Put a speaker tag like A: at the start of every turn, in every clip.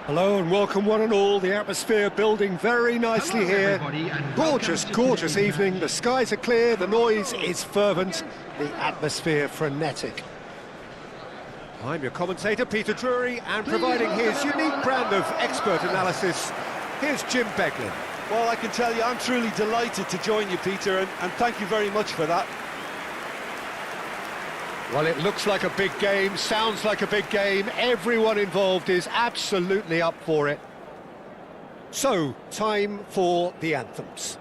A: Hello and welcome one and all. The atmosphere building very nicely here. Gorgeous, gorgeous evening. The skies are clear, the noise is fervent, the atmosphere frenetic. I'm your commentator, Peter Drury, and providing his unique brand of expert analysis, here's Jim Beglin.
B: Well, I can tell you, I'm truly delighted to join you, Peter, and thank you very much for that.
A: Well, it looks like a big game, sounds like a big game. Everyone involved is absolutely up for it. So, time for the anthems.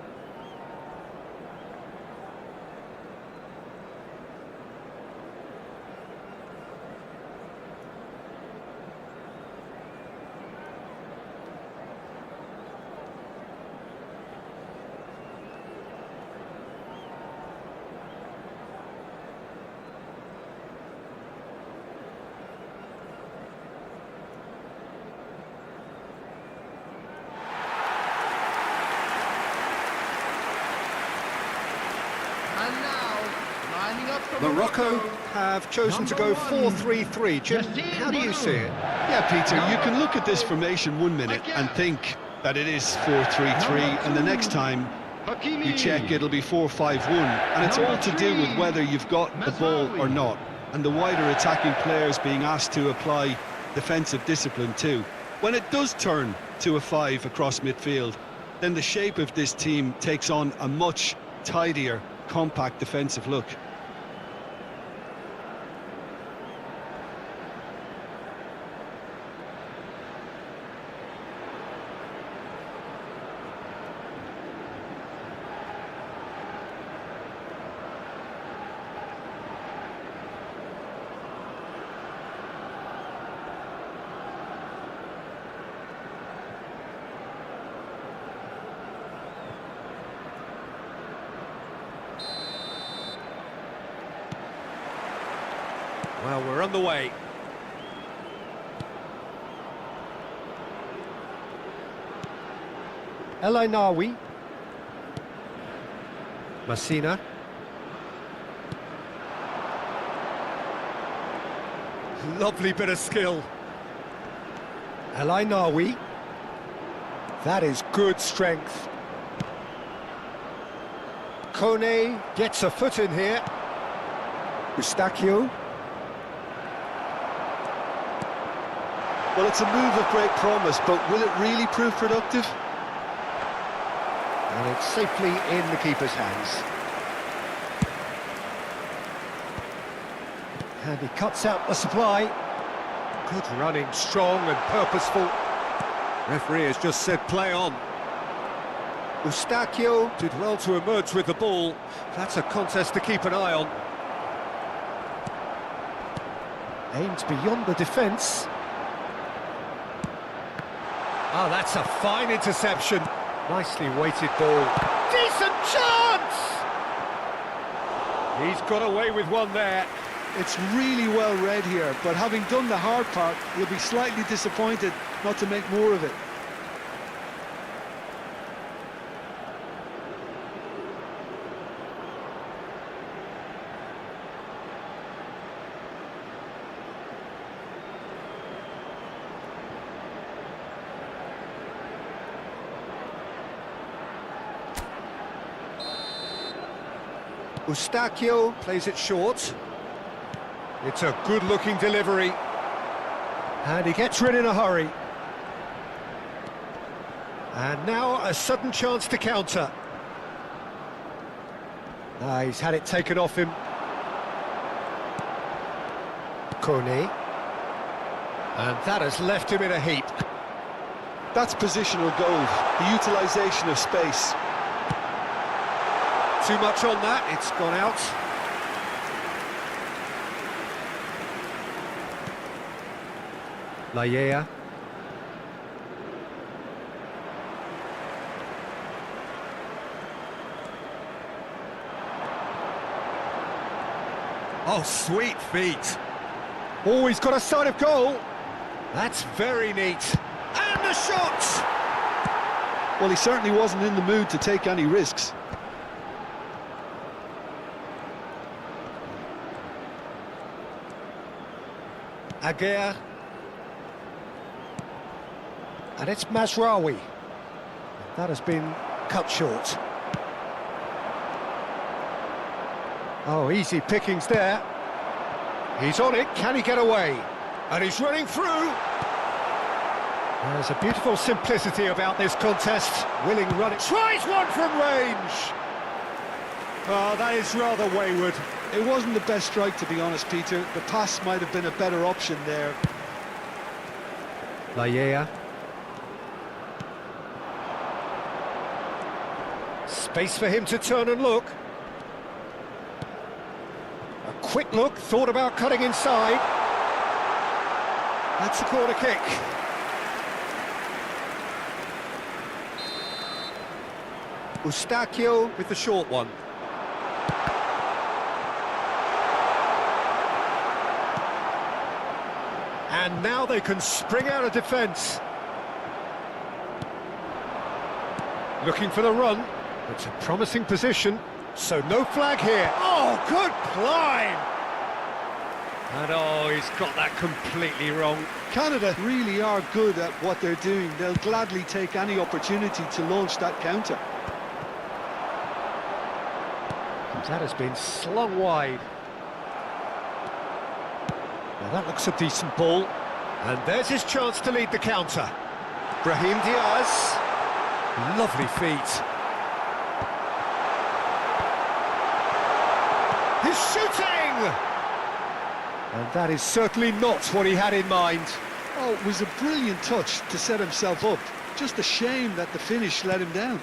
A: Morocco have chosen to go 4-3-3. Jim, how do you see it?
B: Yeah, Peter, you can look at this formation 1 minute and think that it is 4-3-3, and the next time you check it'll be 4-5-1, and it's all to do with whether you've got the ball or not, and the wider attacking players being asked to apply defensive discipline too. When it does turn to a 5 across midfield, then the shape of this team takes on a much tidier, compact defensive look.
A: Well, we're on the way. El Ainawi. Messina. Lovely bit of skill. El Ainawi. That is good strength. Kone gets a foot in here. Eustachio.
B: Well, it's a move of great promise, but will it really prove productive?
A: And it's safely in the keeper's hands. And he cuts out the supply. Good running, strong and purposeful. Referee has just said play on. Eustachio did well to emerge with the ball. That's a contest to keep an eye on. Aimed beyond the defence. Oh, that's a fine interception. Nicely weighted ball. Decent chance! He's got away with one there.
B: It's really well read here, but having done the hard part, he'll be slightly disappointed not to make more of it.
A: Eustachio plays it short. It's a good-looking delivery. And he gets rid in a hurry. And now a sudden chance to counter. He's had it taken off him. Kone. And that has left him in a heap.
B: That's positional goal, the utilisation of space.
A: Too much on that, it's gone out. Laiea. Oh, sweet feet. Oh, he's got a sight of goal. That's very neat. And the shot!
B: Well, he certainly wasn't in the mood to take any risks.
A: Aguirre. And it's Mazraoui. That has been cut short. Oh, easy pickings there. He's on it, can he get away? And he's running through. There's a beautiful simplicity about this contest. Willing running. Tries one from range! Oh, that is rather wayward.
B: It wasn't the best strike, to be honest, Peter. The pass might have been a better option there.
A: Laya. Space for him to turn and look. A quick look, thought about cutting inside. That's a corner kick. Eustachio with the short one. And now they can spring out of defence. Looking for the run. It's a promising position, so no flag here. Oh, good climb! And oh, he's got that completely wrong.
B: Canada really are good at what they're doing. They'll gladly take any opportunity to launch that counter.
A: That has been slung wide. Now that looks a decent ball. And there's his chance to lead the counter. Brahim Diaz. Lovely feet. He's shooting! And that is certainly not what he had in mind.
B: Oh, it was a brilliant touch to set himself up. Just a shame that the finish let him down.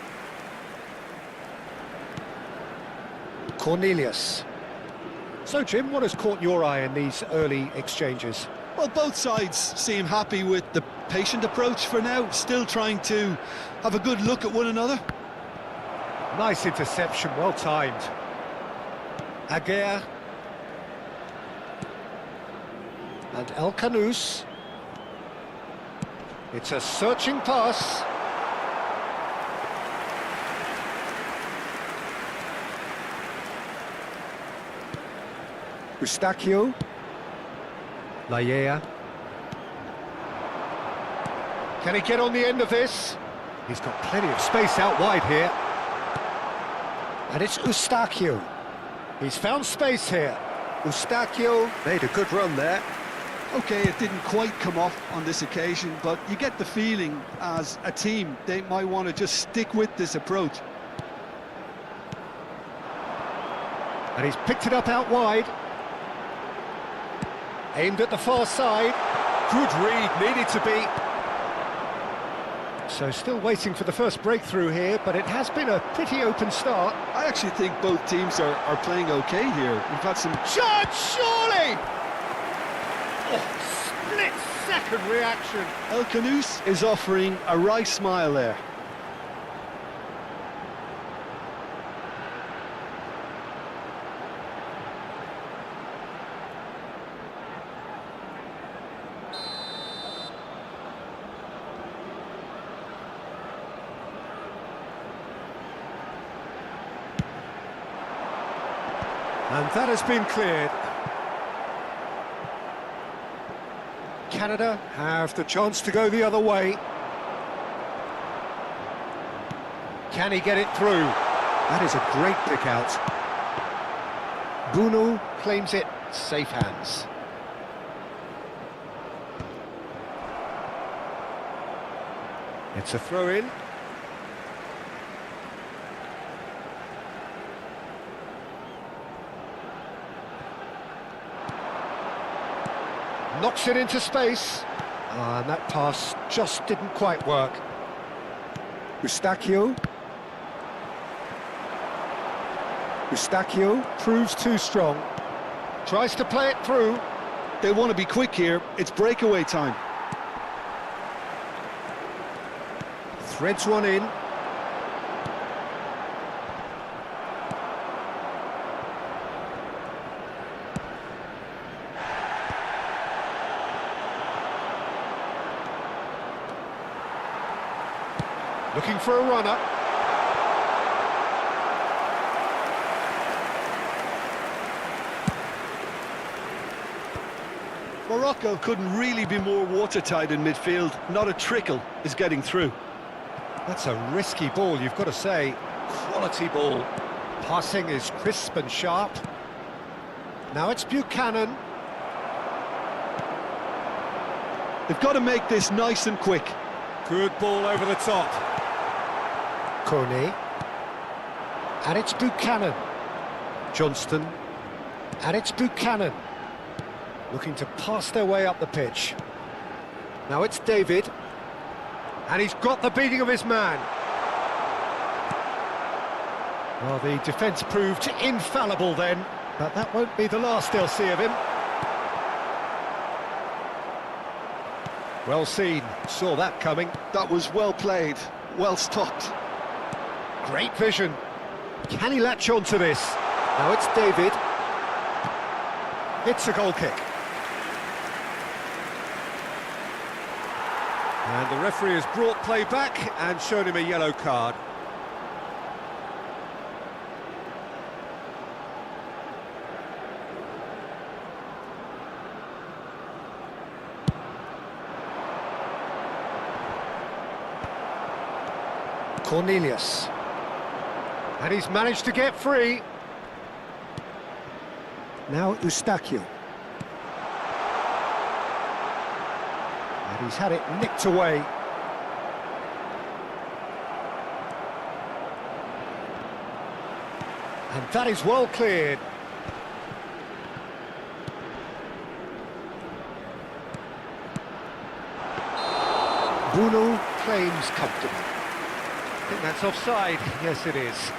A: Cornelius. So, Jim, what has caught your eye in these early exchanges?
B: Well, both sides seem happy with the patient approach for now, still trying to have a good look at one another.
A: Nice interception, well timed. Aguirre. And El Canous. It's a searching pass. Eustachio. Laya. Can he get on the end of this? He's got plenty of space out wide here. And it's Eustachio. He's found space here. Eustachio made a good run there.
B: Okay, it didn't quite come off on this occasion, but you get the feeling as a team they might want to just stick with this approach.
A: And he's picked it up out wide. Aimed at the far side. Good read, needed to be. So still waiting for the first breakthrough here, but it has been a pretty open start.
B: I actually think both teams are playing okay here. We've had some...
A: Shot, surely! Oh, split-second reaction.
B: El Canous is offering a wry smile there.
A: And that has been cleared. Canada have the chance to go the other way. Can he get it through? That is a great pick out. Bunu claims it, safe hands. It's a throw-in. Knocks it into space. And that pass just didn't quite work. Eustachio. Eustachio proves too strong. Tries to play it through.
B: They want to be quick here. It's breakaway time.
A: Threads one in. Looking for a runner.
B: Morocco couldn't really be more watertight in midfield. Not a trickle is getting through.
A: That's a risky ball, you've got to say. Quality ball. Passing is crisp and sharp. Now it's Buchanan.
B: They've got to make this nice and quick.
A: Good ball over the top. Coney. And it's Buchanan. Johnston. And it's Buchanan. Looking to pass their way up the pitch. Now it's David. And he's got the beating of his man. Well, the defence proved infallible then, but that won't be the last they'll see of him. Well seen, saw that coming.
B: That was well played, well stopped.
A: Great vision. Can he latch on to this? Now it's David. It's a goal kick. And the referee has brought play back and shown him a yellow card. Cornelius. And he's managed to get free. Now Eustachio. And he's had it nicked away. And that is well cleared. Bruno claims comfortably. I think that's offside. Yes, it is.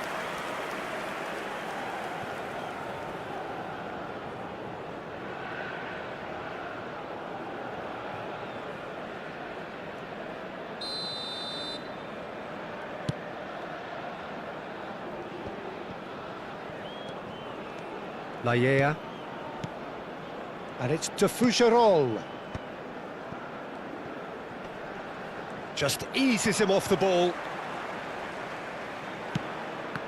A: Laiea. And it's de Fougerolles. Just eases him off the ball.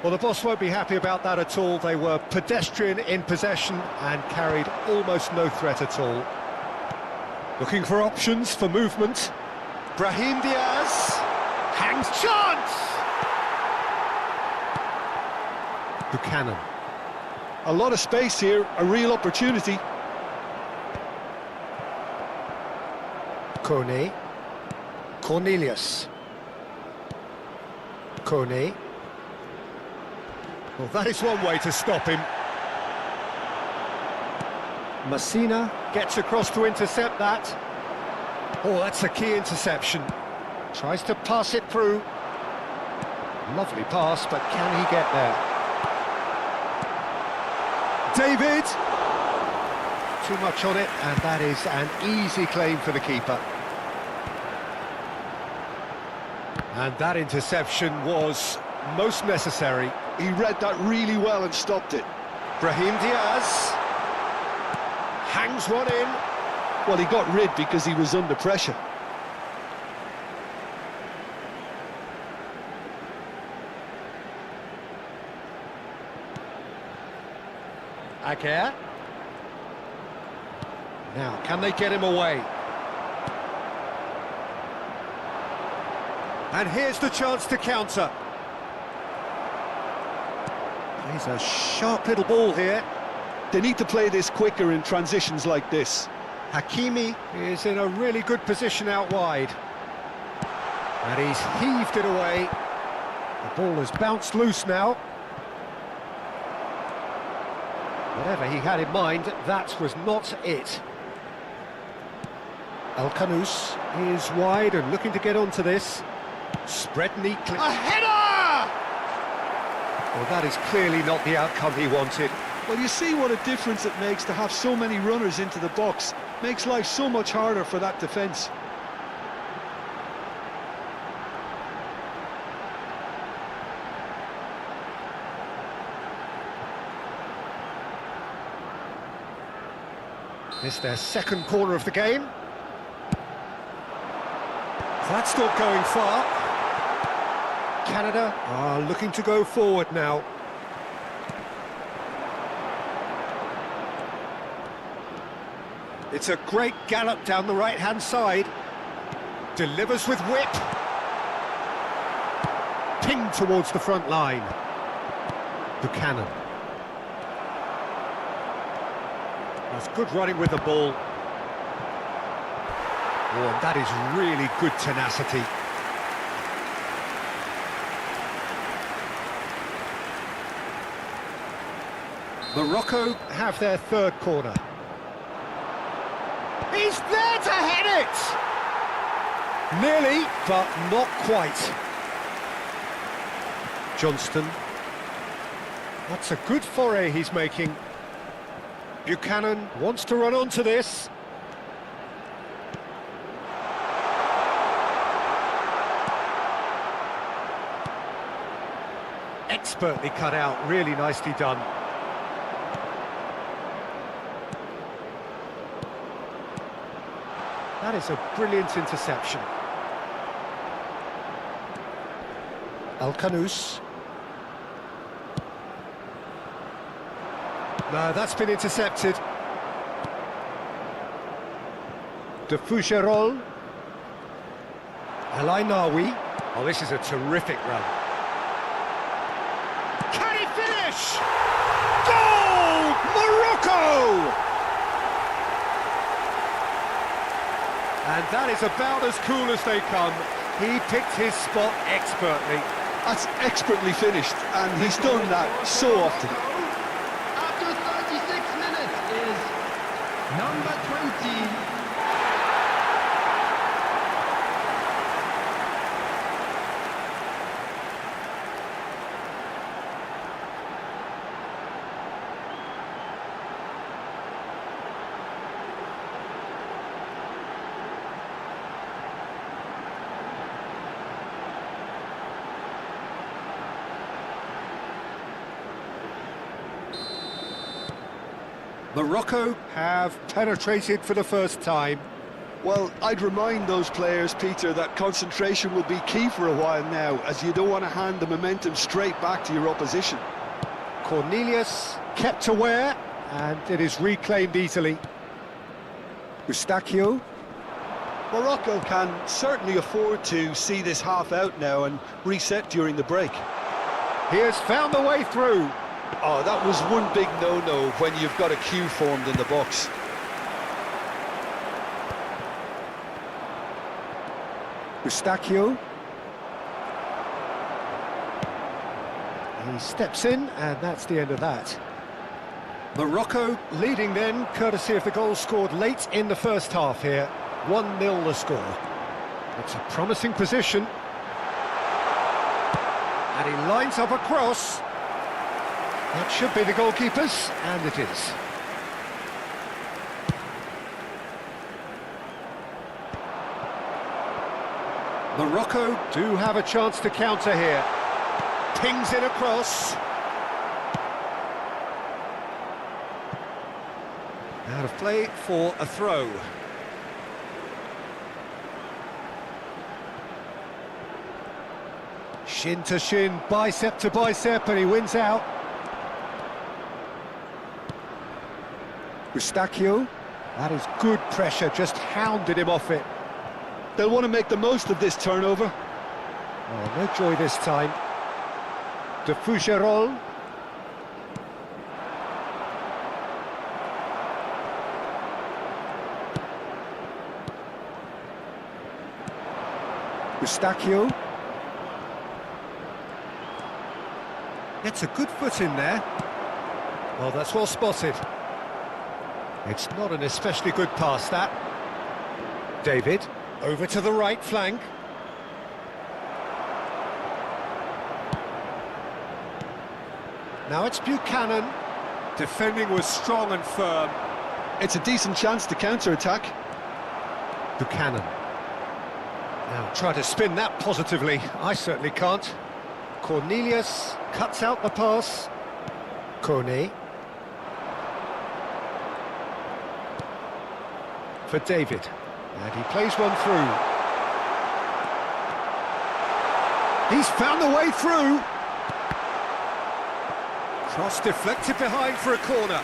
A: Well, the boss won't be happy about that at all. They were pedestrian in possession and carried almost no threat at all. Looking for options for movement. Brahim Diaz. Hangs chance! Buchanan.
B: A lot of space here, a real opportunity.
A: Coney. Cornelius. Coney. Well, that is one way to stop him. Messina gets across to intercept that. Oh, that's a key interception. Tries to pass it through. Lovely pass, but can he get there? David! Too much on it, and that is an easy claim for the keeper. And that interception was most necessary.
B: He read that really well and stopped it.
A: Brahim Diaz hangs one in.
B: Well, he got rid because he was under pressure.
A: Aguirre. Now, can they get him away? And here's the chance to counter. He's a sharp little ball here.
B: They need to play this quicker in transitions like this.
A: Hakimi is in a really good position out wide. And he's heaved it away. The ball has bounced loose now. Whatever he had in mind, that was not it. El Kanous is wide and looking to get onto this. Spread neatly. A header! Well, that is clearly not the outcome he wanted.
B: Well, you see what a difference it makes to have so many runners into the box. Makes life so much harder for that defence.
A: It's their second corner of the game. That's not going far. Canada are looking to go forward now. It's a great gallop down the right-hand side. Delivers with whip. Pinged towards the front line. Buchanan. That's good running with the ball. Oh, and that is really good tenacity. Morocco have their third corner. He's there to head it! Nearly, but not quite. Johnston. That's a good foray he's making. Buchanan wants to run onto this. Expertly cut out, really nicely done. That is a brilliant interception. Al-Kanous. No, that's been intercepted. De Fougerolles. El-Ainaoui. Oh, this is a terrific run. Can he finish? Goal! Morocco! And that is about as cool as they come. He picked his spot expertly.
B: That's expertly finished, and he's done that so often.
C: After 36 minutes is number 20.
A: Morocco have penetrated for the first time.
B: Well, I'd remind those players, Peter, that concentration will be key for a while now, as you don't want to hand the momentum straight back to your opposition.
A: Cornelius kept aware, and it is reclaimed easily. Eustachio.
B: Morocco can certainly afford to see this half out now and reset during the break.
A: He has found the way through.
B: Oh, that was one big no-no when you've got a queue formed in the box.
A: Eustachio. He steps in, and that's the end of that. Morocco leading then, courtesy of the goal scored late in the first half here. 1-0 the score. It's a promising position. And he lines up a cross. That should be the goalkeeper's, and it is. Morocco do have a chance to counter here. Pings in across. Out of play for a throw. Shin to shin, bicep to bicep, and he wins out. Eustachio. That is good pressure, just hounded him off it.
B: They'll want to make the most of this turnover.
A: Oh, no joy this time. De Fougerolles. Eustachio. Gets a good foot in there. Well, that's well spotted. It's not an especially good pass, that. David, over to the right flank. Now it's Buchanan. Defending was strong and firm.
B: It's a decent chance to counter-attack.
A: Buchanan. Now try to spin that positively. I certainly can't. Cornelius cuts out the pass. Kone. For David. And he plays one through. He's found the way through. Cross deflected behind for a corner.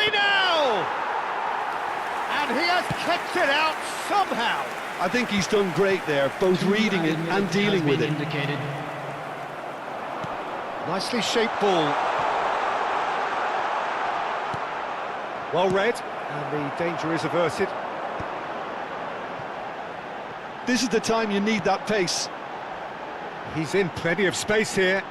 A: play now! And he has kept it out somehow.
B: I think he's done great there, both reading it and dealing with it.
C: Indicated.
A: Nicely shaped ball. Well read, and the danger is averted.
B: This is the time you need that pace.
A: He's in plenty of space here.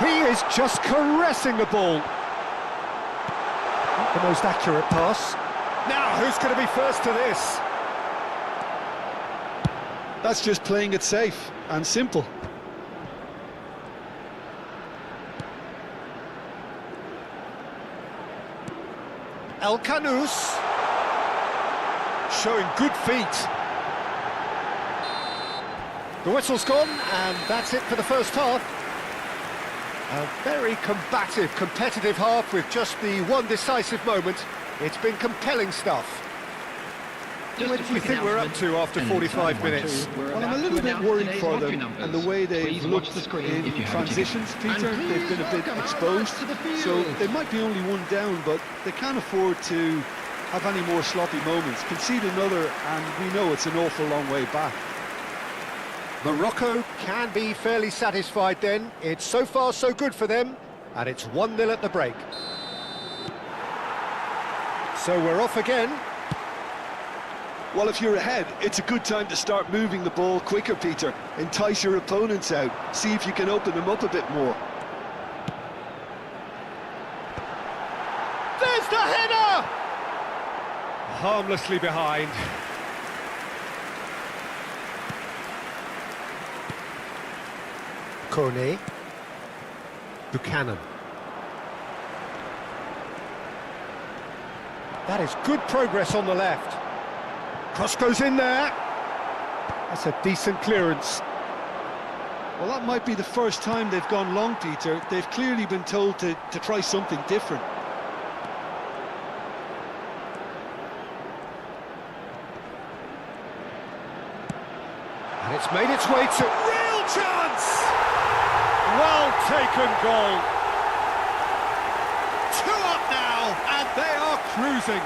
A: He is just caressing the ball. Not the most accurate pass. Now, who's going to be first to this?
B: That's just playing it safe and simple.
A: El Canous. Showing good feet. The whistle's gone, and that's it for the first half. A very combative, competitive half with just the one decisive moment. It's been compelling stuff. What do you think we're up to after 45 minutes?
B: Well, I'm a little bit worried for them and the way they've looked in transitions, Peter. They've been a bit exposed, so they might be only one down, but they can't afford to have any more sloppy moments. Concede another, and we know it's an awful long way back.
A: Morocco can be fairly satisfied then. It's so far so good for them, and it's 1-0 at the break. So we're off again.
B: Well, if you're ahead, it's a good time to start moving the ball quicker, Peter. Entice your opponents out. See if you can open them up a bit more.
A: There's the header! Harmlessly behind. Kone. Buchanan. That is good progress on the left. Cross goes in there. That's a decent clearance.
B: Well, that might be the first time they've gone long, Peter. They've clearly been told to try something different.
A: And it's made its way to... Real chance! Well taken goal. 2 up now, and they are cruising.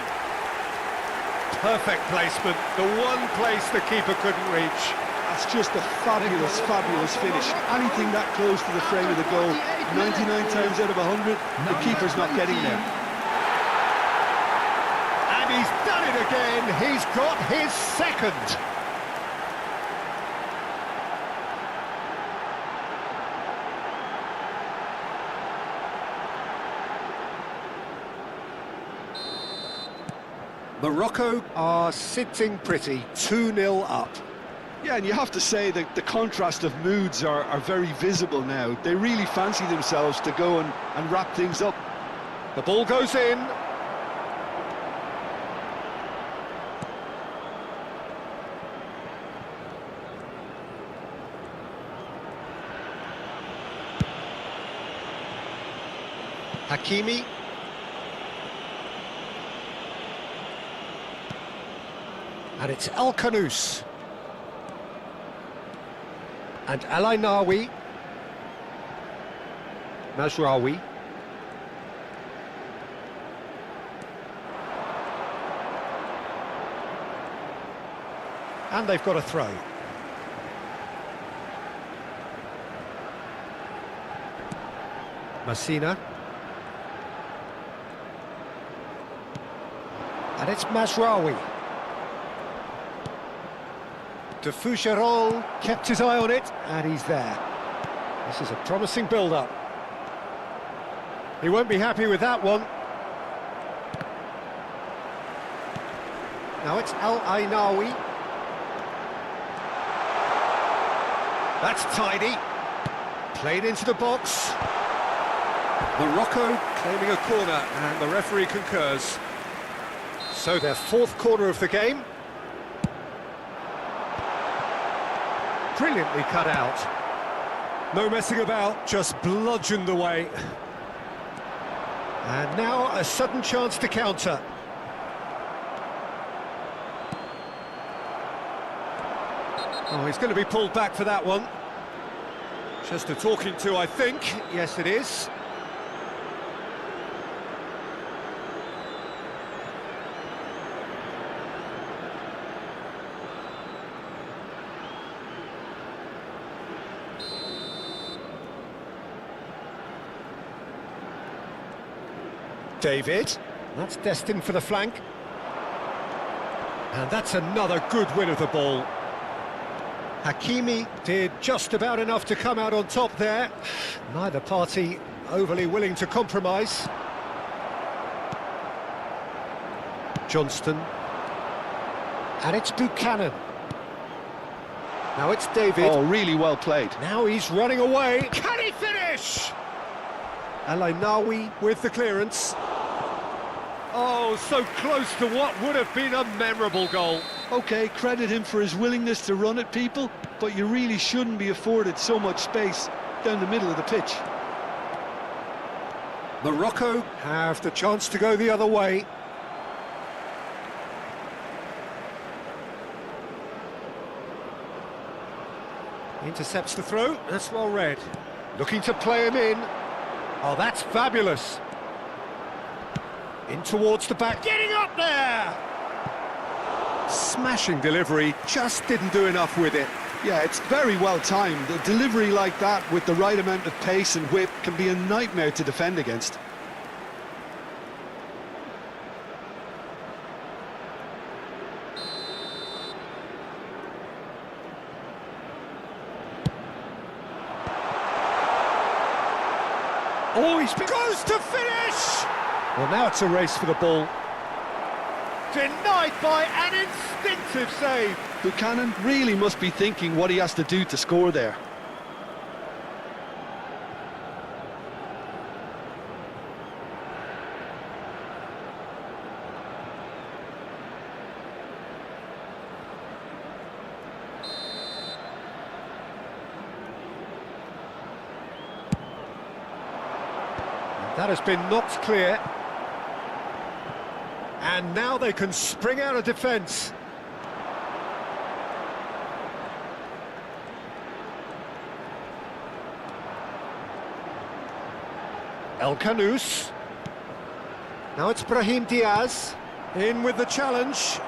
A: Perfect placement, the one place the keeper couldn't reach.
B: That's just a fabulous, fabulous finish. Anything that close to the frame of the goal, 99 times out of 100, the keeper's not getting there.
A: And he's done it again, he's got his second. Morocco are sitting pretty, 2-0 up.
B: Yeah, and you have to say that the contrast of moods are very visible now. They really fancy themselves to go and wrap things up.
A: The ball goes in. Hakimi. And it's El Canous. And Alainawi. Mazraoui. And they've got a throw. Messina. And it's Mazraoui. De Foucherolles kept his eye on it, and he's there. This is a promising build-up. He won't be happy with that one. Now it's Alainawi. That's tidy. Played into the box. Morocco claiming a corner, and the referee concurs. So their 4th corner of the game. Brilliantly cut out. No messing about, just bludgeoned away. And now a sudden chance to counter. Oh, he's going to be pulled back for that one. Just a talking to, I think. Yes, it is. David, that's destined for the flank. And that's another good win of the ball. Hakimi did just about enough to come out on top there. Neither party overly willing to compromise. Johnston. And it's Buchanan. Now it's David.
B: Oh, really well played.
A: Now he's running away. Can he finish? Alainawi with the clearance. Oh, so close to what would have been a memorable goal.
B: OK, credit him for his willingness to run at people, but you really shouldn't be afforded so much space down the middle of the pitch.
A: Morocco have the chance to go the other way. Intercepts the throw, that's well read. Looking to play him in. Oh, that's fabulous. In towards the back, getting up there! Smashing delivery, just didn't do enough with it.
B: Yeah, it's very well timed. A delivery like that with the right amount of pace and whip can be a nightmare to defend against.
A: Oh, he goes to finish! Well, now it's a race for the ball. Denied by an instinctive save.
B: Buchanan really must be thinking what he has to do to score there.
A: That has been knocked clear. And now they can spring out of defence. El Kanous. Now it's Brahim Diaz. In with the challenge.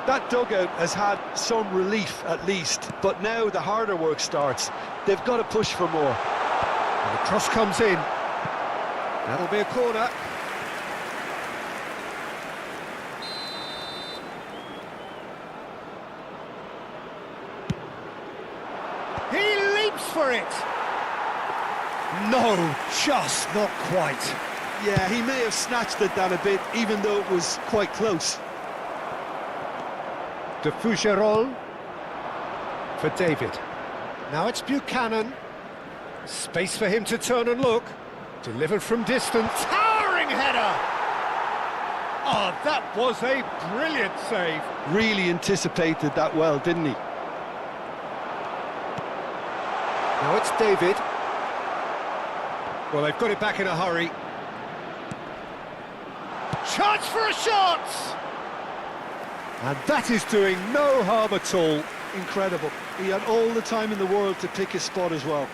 B: That dugout has had some relief at least, but now the harder work starts. They've got to push for more.
A: And the cross comes in. That'll be a corner. He leaps for it. No, just not quite.
B: Yeah, he may have snatched it down a bit, even though it was quite close.
A: De Fougerolles for David. Now it's Buchanan. Space for him to turn and look. Delivered from distance. Towering header! Oh, that was a brilliant save.
B: Really anticipated that well, didn't he?
A: Now it's David. Well, they've got it back in a hurry. Chance for a shot! And that is doing no harm at all.
B: Incredible. He had all the time in the world to pick his spot as well.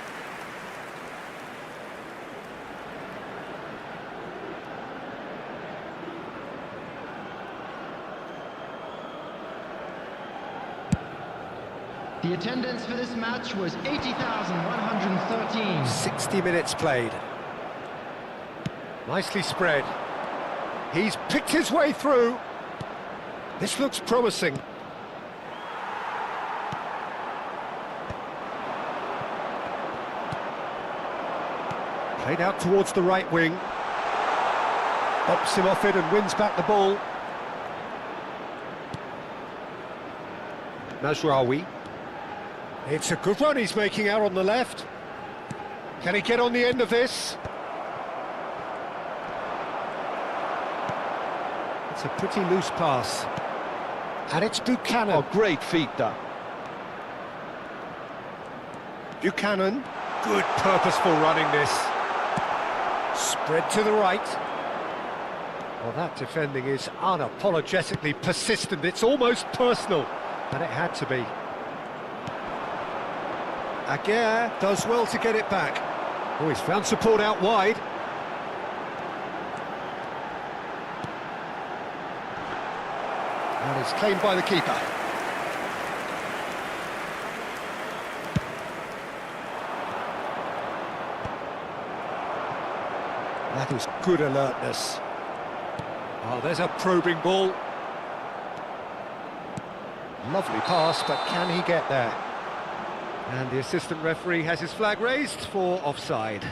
C: The attendance for this match was 80,113.
A: 60 minutes played. Nicely spread. He's picked his way through. This looks promising. Played out towards the right wing. Bops him off it and wins back the ball. Mazraoui. It's a good run he's making out on the left. Can he get on the end of this? It's a pretty loose pass. And it's Buchanan.
B: Oh, great feat, that.
A: Buchanan. Good purposeful running this. Spread to the right. Well, that defending is unapologetically persistent. It's almost personal. And it had to be. Aguirre does well to get it back. Oh, he's found support out wide. And it's claimed by the keeper. That Shows good alertness. Oh, there's a probing ball. Lovely pass, but can he get there? And the assistant referee has his flag raised for offside.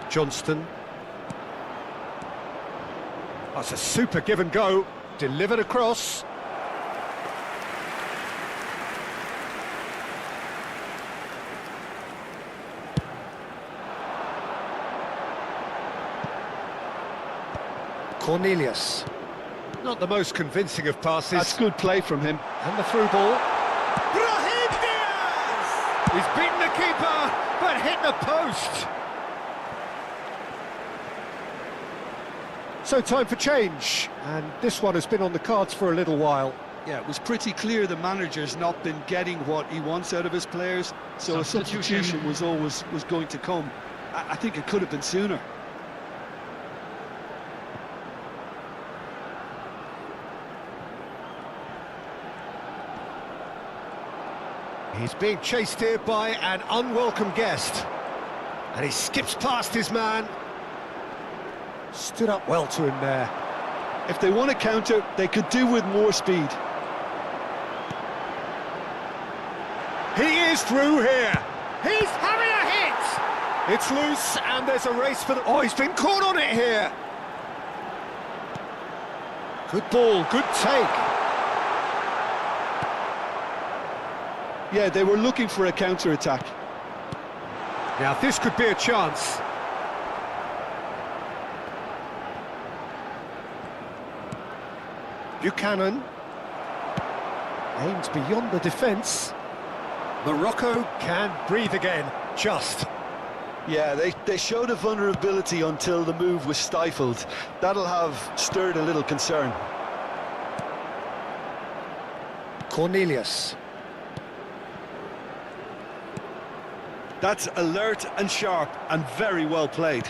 A: Johnston. That's a super give and go, delivered across. Cornelius. Not the most convincing of passes.
B: That's good play from him.
A: And the through ball. Brahim Diaz! He's beaten the keeper, but hit the post. So time for change, and this one has been on the cards for a little while.
B: Yeah, it was pretty clear the manager's not been getting what he wants out of his players, so a substitution was going to come. I think it could have been sooner.
A: He's being chased here by an unwelcome guest, and he skips past his man. Stood up well to him there.
B: If they want to counter, they could do with more speed.
A: He is through here. He's having a hit. It's loose, and there's a race for the... Oh, he's been caught on it here. Good ball, good take.
B: Yeah, they were looking for a counter-attack.
A: Now, this could be a chance. Buchanan aims beyond the defence. Morocco can breathe again, just.
B: Yeah, they showed a vulnerability until the move was stifled. That'll have stirred a little concern.
A: Cornelius.
B: That's alert and sharp and very well played.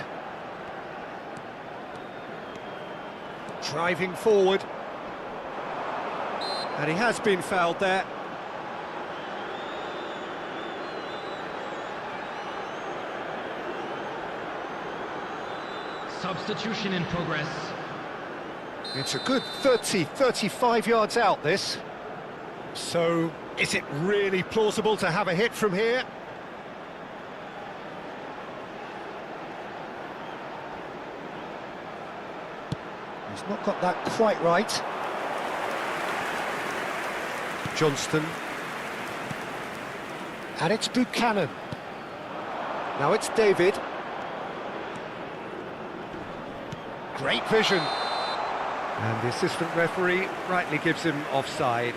A: Driving forward. And he has been fouled there.
C: Substitution in progress.
A: It's a good 30, 35 yards out, this. So, is it really plausible to have a hit from here? He's not got that quite right. Johnston. And it's Buchanan. Now it's David. Great vision. And the assistant referee rightly gives him offside.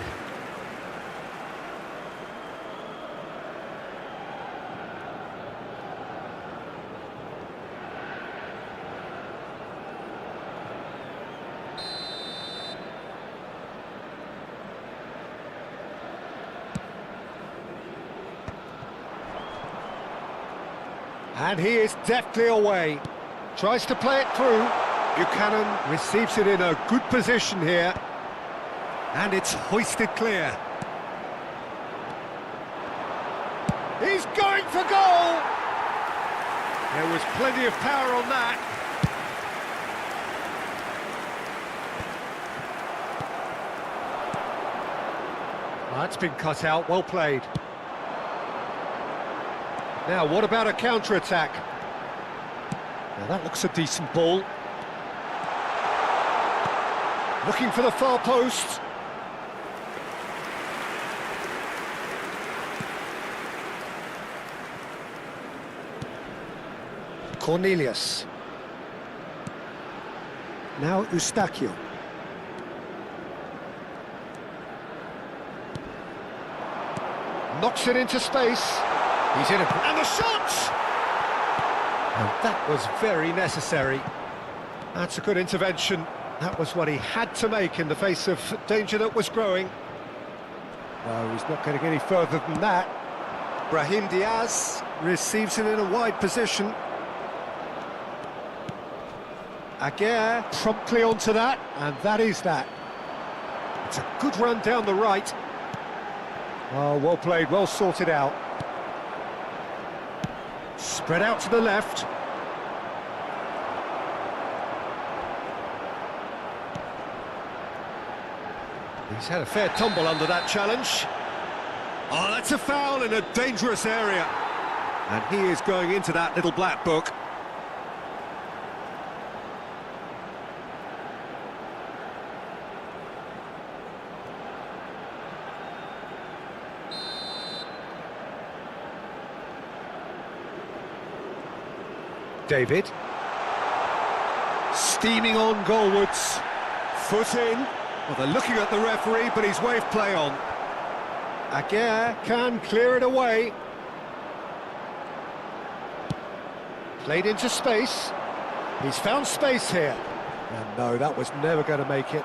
A: And he is deftly away. Tries to play it through. Buchanan receives it in a good position here. And it's hoisted clear. He's going for goal! There was plenty of power on that. That's been cut out, well played. Now, what about a counter-attack? Now, that looks a decent ball. Looking for the far post. Cornelius. Now Eustachio. Knocks it into space. He's in it. And the shot! And that was very necessary. That's a good intervention. That was what he had to make in the face of danger that was growing. No, he's not getting any further than that. Brahim Diaz receives it in a wide position. Aguirre promptly onto that, and that is that. It's a good run down the right. Oh, well played, well sorted out. Spread out to the left. He's had a fair tumble under that challenge. Oh, that's a foul in a dangerous area. And he is going into that little black book. David. Steaming on goalwards. Foot in. Well, they're looking at the referee, but he's waved play on. Aguirre can clear it away. Played into space. He's found space here. And no, that was never going to make it.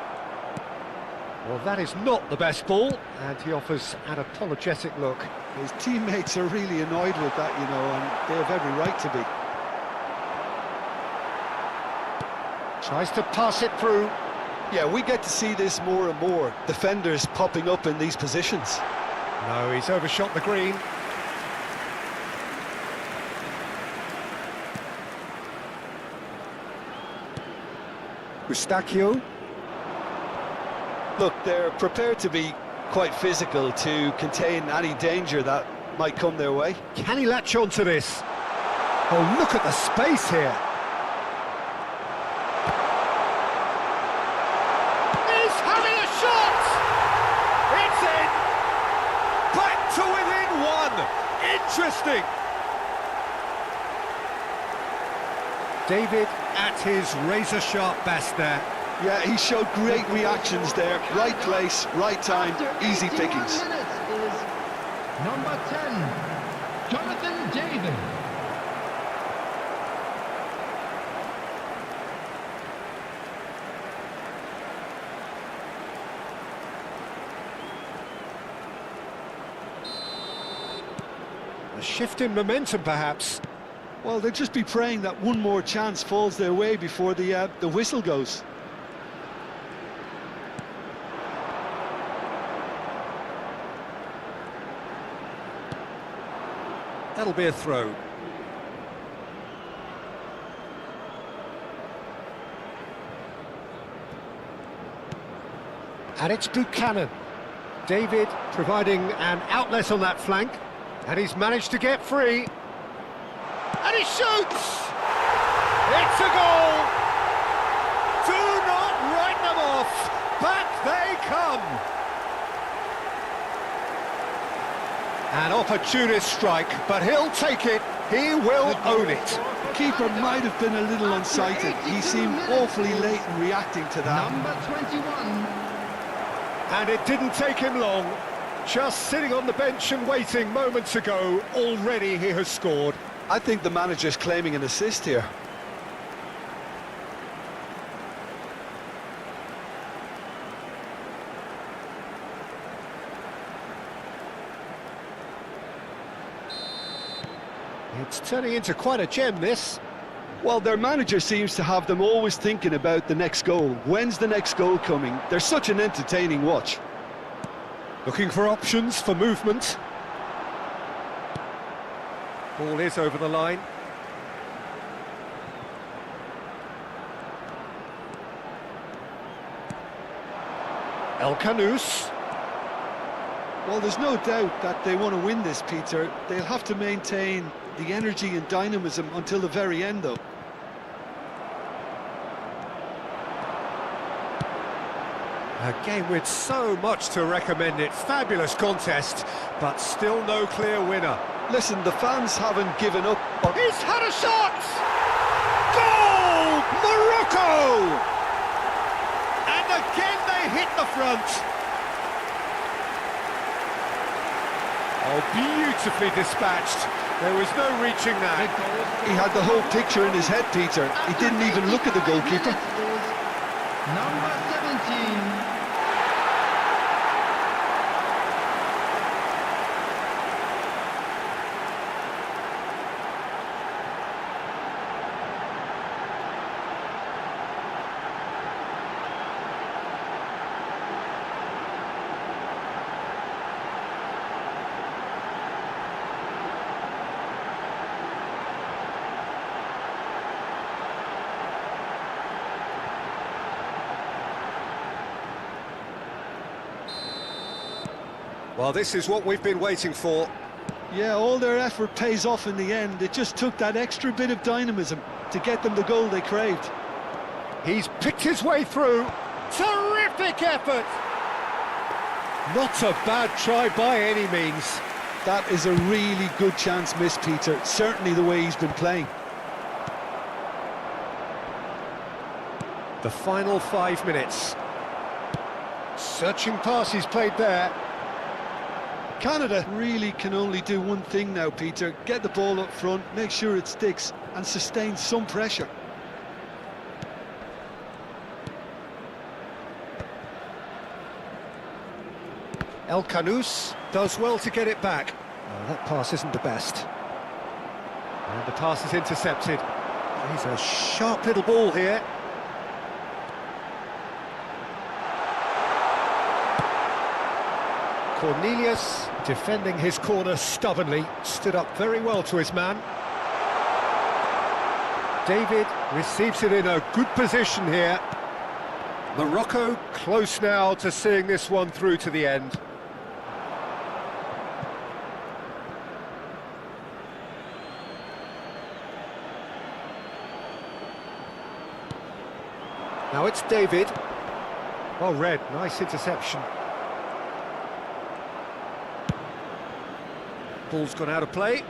A: Well, that is not the best ball, and he offers an apologetic look.
B: His teammates are really annoyed with that, you know, and they have every right to be.
A: Tries to pass it through.
B: Yeah, we get to see this more and more. Defenders popping up in these positions.
A: No, he's overshot the green. Eustachio.
B: Look, they're prepared to be quite physical to contain any danger that might come their way.
A: Can he latch on to this? Oh, look at the space here. He's having a shot! It's in! Back to within one! Interesting! David at his razor-sharp best there.
B: Yeah, he showed great reactions there. Right place, right time, easy pickings.
C: Is number 10, Jonathan David.
A: A shift in momentum, perhaps.
B: Well, they'll just be praying that one more chance falls their way before the whistle goes.
A: That'll be a throw. And it's Buchanan. David providing an outlet on that flank. And he's managed to get free. And he shoots! It's a goal! Do not write them off! Back they come! An opportunist strike, but he'll take it. He will own it.
B: The keeper might have been a little unsighted. He seemed awfully late in reacting to that.
C: Number 21.
A: And it didn't take him long. Just sitting on the bench and waiting moments ago, already he has scored.
B: I think the manager's claiming an assist here.
A: It's turning into quite a gem, this.
B: Well, their manager seems to have them always thinking about the next goal. When's the next goal coming? They're such an entertaining watch.
A: Looking for options for movement. Ball is over the line. El Canous.
B: Well, there's no doubt that they want to win this, Peter. They'll have to maintain the energy and dynamism until the very end, though.
A: A game with so much to recommend it. Fabulous contest, but still no clear winner.
B: Listen, the fans haven't given up.
A: He's had a shot! Goal! Morocco! And again they hit the front. Oh, beautifully dispatched. There was no reaching that.
B: He had the whole picture in his head, Peter. He didn't even look at the goalkeeper.
C: Number 17.
A: Well, this is what we've been waiting for.
B: Yeah, all their effort pays off in the end. It just took that extra bit of dynamism to get them the goal they craved.
A: He's picked his way through. Terrific effort! Not a bad try by any means.
B: That is a really good chance missed, Peter. Certainly the way he's been playing.
A: The final 5 minutes. Searching pass he's played there.
B: Canada really can only do one thing now, Peter. Get the ball up front, make sure it sticks, and sustain some pressure.
A: El Canous does well to get it back. Oh, that pass isn't the best. And the pass is intercepted. He's a sharp little ball here. Cornelius, defending his corner stubbornly, stood up very well to his man. David receives it in a good position here. Morocco close now to seeing this one through to the end. Now it's David. Well read, nice interception. Ball's gone out of play.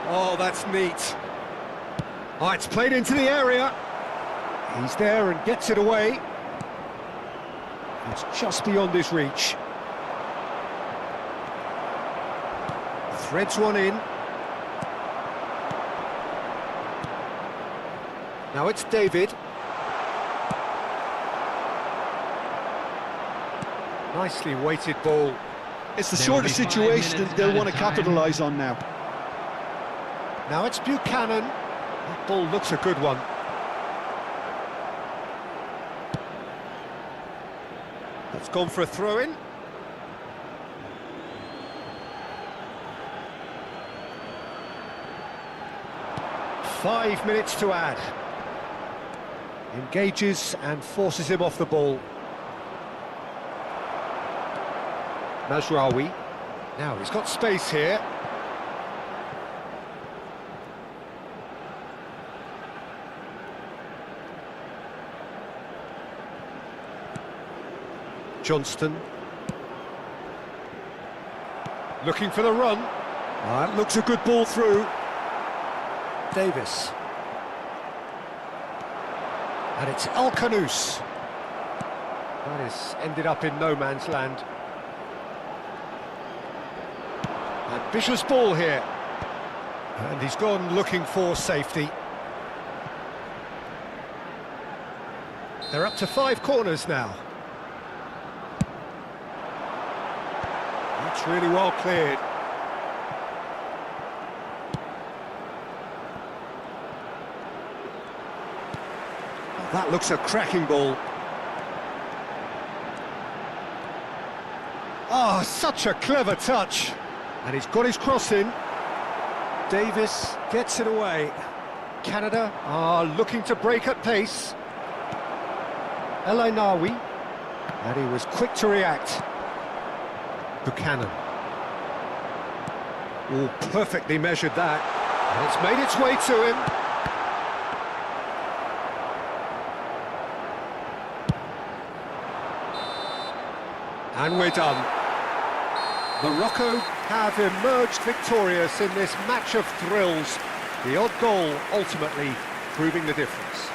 A: Oh, that's neat. Oh, it's played into the area. He's there and gets it away. It's just beyond his reach. Threads one in. Now it's David. Nicely weighted ball.
B: It's the sort of situation that they'll want to capitalise on now.
A: Now it's Buchanan. That ball looks a good one. That's gone for a throw-in. Five minutes to add. Engages and forces him off the ball. Mazraoui. Now he's got space here. Johnston. Looking for the run. That looks a good ball through. Davis. And it's El Canous. That is ended up in no man's land. Ambitious ball here. And he's gone looking for safety. They're up to 5 corners now. That's really well cleared. Oh, that looks a cracking ball. Oh, such a clever touch. And he's got his cross in. Davis gets it away. Canada are looking to break at pace. El Ainawi. And he was quick to react. Buchanan. Oh, perfectly measured that. And it's made its way to him. And we're done. Morocco have emerged victorious in this match of thrills. The odd goal ultimately proving the difference.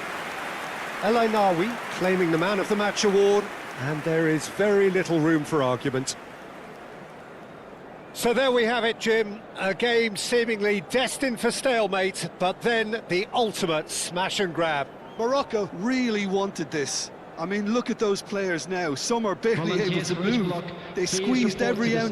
A: El Ainawi claiming the Man of the Match award, and there is very little room for argument. So there we have it, Jim. A game seemingly destined for stalemate, but then the ultimate smash and grab.
B: Morocco really wanted this. I mean, look at those players now. Some are barely able to move. They squeezed every ounce